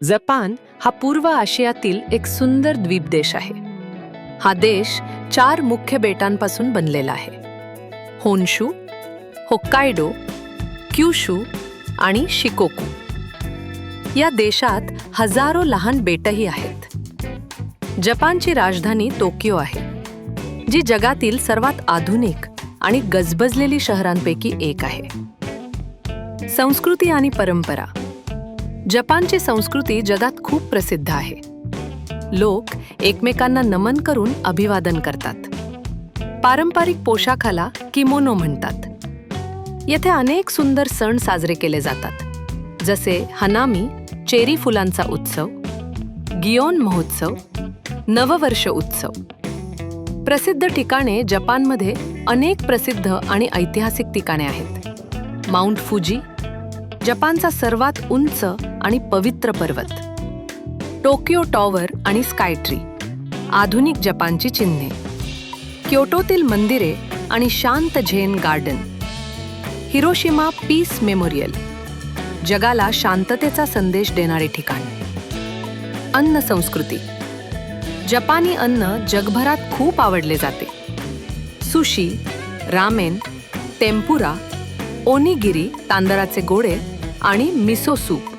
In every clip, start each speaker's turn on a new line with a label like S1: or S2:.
S1: Japan हा पूर्व आशियातील एक सुंदर द्वीप देश आहे. हा देश 4 मुख्य बेटांपासून बनलेला आहे: होन्शू, होक्काइडो, क्यूशू आणि शिकोकू. या देशात हजारो लहान बेटही आहेत. जपानची राजधानी टोकियो आहे, जी जगातील सर्वात आधुनिक आणि गजबजलेली शहरांपैकी एक आहे. संस्कृती आणि परंपरा. जपानची संस्कृती जगात खूप प्रसिद्ध आहे. लोक एकमेकांना नमन करून अभिवादन करतात. पारंपरिक पोशाखाला किमोनो म्हणतात. येथे अनेक सुंदर सण साजरे केले जातात, जसे हनामी चेरी फुलांचा उत्सव, गियोन महोत्सव, नववर्ष उत्सव. प्रसिद्ध ठिकाणे. जपानमध्ये अनेक प्रसिद्ध आणि ऐतिहासिक ठिकाणे आहेत. माउंट फुजी, जपानचा सर्वात उंच आणि पवित्र पर्वत. टोकियो टॉवर आणि स्काय ट्री, आधुनिक जपानची चिन्हे. क्योटोतील मंदिरे आणि शांत Zen garden. Hiroshima Peace Memorial, जगाला शांततेचा संदेश देणारे ठिकाण. अन्न संस्कृती. जपानी अन्न जगभरात खूप आवडले जाते. सुशी, रामेन, टेम्पुरा, ओनिगिरी तांदळाचे गोळे आणि मिसो सूप.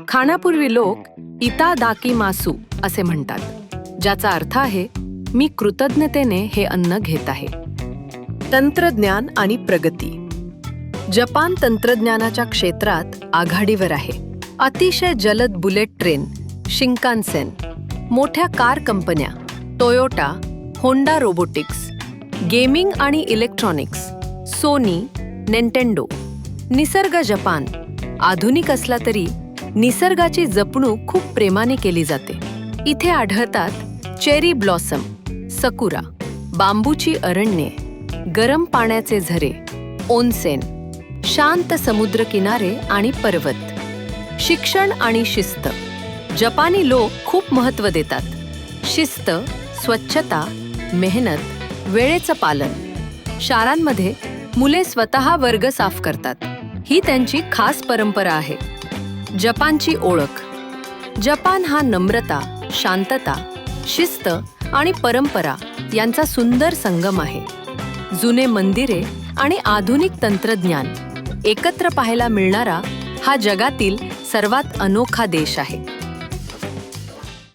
S1: खाण्यापूर्वी लोक इतादाकीमासू असे म्हणतात, ज्याचा अर्थ आहे मी कृतज्ञतेने हे अन्न घेत आहे. तंत्रज्ञान आणि प्रगती. जपान तंत्रज्ञानाच्या क्षेत्रात आघाडीवर आहे. अतिशय जलद बुलेट ट्रेन शिंकानसेन, मोठ्या कार कंपन्या टोयोटा, होंडा रोबोटिक्स, गेमिंग आणि इलेक्ट्रॉनिक्स सोनी, निंटेंडो. निसर्ग. जपान आधुनिक असला तरी निसर्गाची जपणूक खूप प्रेमाने केली जाते. इथे आढळतात चेरी ब्लॉसम, सकुरा, बांबूची अरण्ये, गरम पाण्याचे झरे, ओनसेन, शांत समुद्रकिनारे आणि पर्वत. शिक्षण आणि शिस्त. जपानी लोक खूप महत्त्व देतात. शिस्त, स्वच्छता, मेहनत, वेळेचं पालन. शाळांमध्ये मुले स्वतः वर्ग साफ करतात. ही त्यांची खास परंपरा आहे. जपानची ओळख. जपान हा नम्रता, शांतता, शिस्त आणि परंपरा यांचा सुंदर संगम आहे. जुने मंदिरे आणि आधुनिक तंत्रज्ञान एकत्र पाहायला मिळणारा हा जगातील सर्वात अनोखा देश आहे.